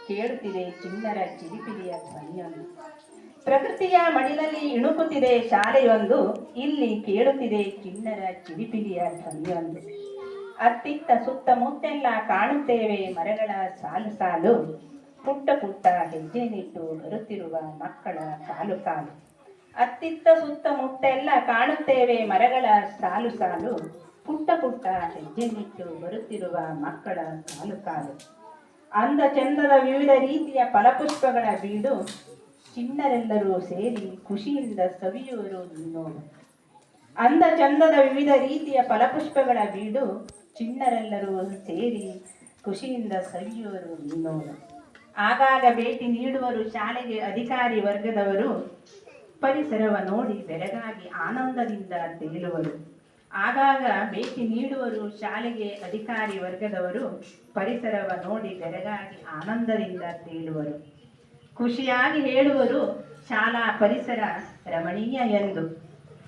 ಕೇಳುತ್ತಿದೆ ಚಿಣ್ಣರ ಚಿಲಿಪಿಲಿಯ ಧ್ವನಿಯೊಂದು. ಪ್ರಕೃತಿಯ ಮಡಿಲಲ್ಲಿ ಇಣುಕುತ್ತಿದೆ ಶಾಲೆಯೊಂದು, ಇಲ್ಲಿ ಕೇಳುತ್ತಿದೆ ಚಿಣ್ಣರ ಚಿಲಿಪಿಲಿಯ ಧ್ವನಿಯೊಂದು. ಅತ್ತಿತ್ತ ಸುತ್ತಮುತ್ತೆಲ್ಲ ಕಾಣುತ್ತೇವೆ ಮರಗಳ ಸಾಲು ಸಾಲು, ಪುಟ್ಟ ಪುಟ್ಟ ಹೆಜ್ಜೆ ನಿಟ್ಟು ಬರುತ್ತಿರುವ ಮಕ್ಕಳ ಸಾಲು ಸಾಲು. ಅತ್ತಿತ್ತ ಸುತ್ತಮುತ್ತೆಲ್ಲ ಕಾಣುತ್ತೇವೆ ಮರಗಳ ಸಾಲು ಸಾಲು, ಪುಟ್ಟ ಪುಟ್ಟ ಹೆಜ್ಜೆ ನಿಟ್ಟು ಬರುತ್ತಿರುವ ಮಕ್ಕಳ ಸಾಲು ಸಾಲು. ಅಂದ ಚಂದದ ವಿವಿಧ ರೀತಿಯ ಫಲಪುಷ್ಪಗಳ ಬೀಡು, ಚಿಣ್ಣರೆಲ್ಲರೂ ಸೇರಿ ಖುಷಿಯಿಂದ ಸವಿಯುವರು ನೀನೋಡು. ಅಂದ ಚಂದದ ವಿವಿಧ ರೀತಿಯ ಫಲಪುಷ್ಪಗಳ ಬೀಡು, ಚಿಣ್ಣರೆಲ್ಲರೂ ಸೇರಿ ಖುಷಿಯಿಂದ ಸವಿಯುವರು ನೀನೋಡು. ಆಗಾಗ ಭೇಟಿ ನೀಡುವರು ಶಾಲೆಗೆ ಅಧಿಕಾರಿ ವರ್ಗದವರು, ಪರಿಸರವ ನೋಡಿ ಬೆರಗಾಗಿ ಆನಂದದಿಂದ ತೇಲುವರು. ಆಗಾಗ ಭೇಟಿ ನೀಡುವರು ಶಾಲೆಗೆ ಅಧಿಕಾರಿ ವರ್ಗದವರು, ಪರಿಸರವ ನೋಡಿ ಬೆರಗಾಗಿ ಆನಂದದಿಂದ ತೇಲುವರು. ಖುಷಿಯಾಗಿ ಹೇಳುವರು ಶಾಲಾ ಪರಿಸರ ರಮಣೀಯ ಎಂದು,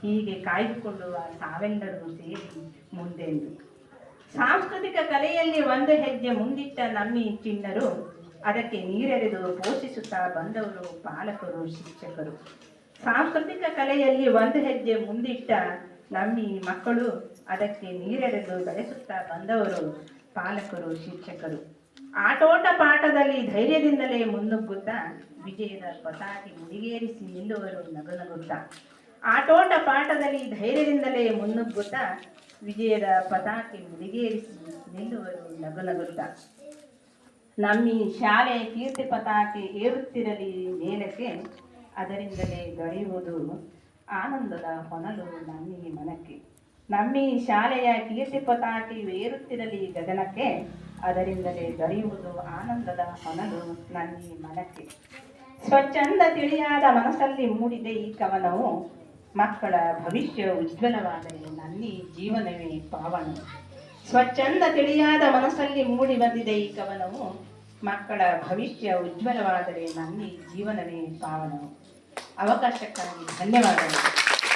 ಹೀಗೆ ಕಾಯ್ದುಕೊಳ್ಳುವ ತಾವೆಲ್ಲರೂ ಸೇರಿ ಮುಂದೆಂದು. ಸಾಂಸ್ಕೃತಿಕ ಕಲೆಯಲ್ಲಿ ಒಂದು ಹೆಜ್ಜೆ ಮುಂದಿಟ್ಟ ನಮ್ಮಿ ಚಿಣ್ಣರು, ಅದಕ್ಕೆ ನೀರೆರೆದು ಪೋಷಿಸುತ್ತಾ ಬಂದವರು ಪಾಲಕರು ಶಿಕ್ಷಕರು. ಸಾಂಸ್ಕೃತಿಕ ಕಲೆಯಲ್ಲಿ ಒಂದು ಹೆಜ್ಜೆ ಮುಂದಿಟ್ಟ ನಮ್ಮಿ ಮಕ್ಕಳು, ಅದಕ್ಕೆ ನೀರೆರೆದು ಬೆಳೆಸುತ್ತಾ ಬಂದವರು ಪಾಲಕರು ಶಿಕ್ಷಕರು. ಆಟೋಟ ಪಾಠದಲ್ಲಿ ಧೈರ್ಯದಿಂದಲೇ ಮುನ್ನುಗ್ಗುತ್ತಾ ವಿಜಯದ ಪತಾಕೆ ಮುಡಿಗೇರಿಸಿ ನಿಲ್ಲುವರು ನಗುನಗುತ್ತಾ. ಆಟೋಟ ಪಾಠದಲ್ಲಿ ಧೈರ್ಯದಿಂದಲೇ ಮುನ್ನುಗ್ಗುತ್ತಾ ವಿಜಯದ ಪತಾಕೆ ಮುಡಿಗೇರಿಸಿ ನಿಲ್ಲುವರು ನಗುನಗುತ್ತಾ. ನಮ್ಮಿ ಶಾಲೆ ಕೀರ್ತಿ ಪತಾಕೆ ಏರುತ್ತಿರಲಿ ಮೇಲಕ್ಕೆ, ಅದರಿಂದಲೇ ದೊರೆಯುವುದು ಆನಂದದ ಹೊನಲು ನಮ್ಮಿ ಮನಕ್ಕೆ. ನಮ್ಮಿ ಶಾಲೆಯ ಕೀರ್ತಿ ಪತಾಕೆ ಏರುತ್ತಿರಲಿ ಗಗನಕ್ಕೆ, ಅದರಿಂದಲೇ ದೊರೆಯುವುದು ಆನಂದದ ಹೊನಲು ನಮ್ಮಿ ಮನಕ್ಕೆ. ಸ್ವಚ್ಛಂದ ತಿಳಿಯಾದ ಮನಸ್ಸಲ್ಲಿ ಮೂಡಿದೆ ಈ ಕವನವು, ಮಕ್ಕಳ ಭವಿಷ್ಯ ಉಜ್ವಲವಾದರೆ ನಮ್ಮಿ ಜೀವನವೇ ಪಾವನ. ಸ್ವಚ್ಛಂದ ತಿಳಿಯಾದ ಮನಸ್ಸಲ್ಲಿ ಮೂಡಿ ಬಂದಿದೆ ಈ ಕವನವು, ಮಕ್ಕಳ ಭವಿಷ್ಯ ಉಜ್ವಲವಾದರೆ ನಮ್ಮಿ ಜೀವನವೇ ಪಾವನವು. ಅವಕಾಶಕ್ಕಾಗಿ ಧನ್ಯವಾದಗಳು.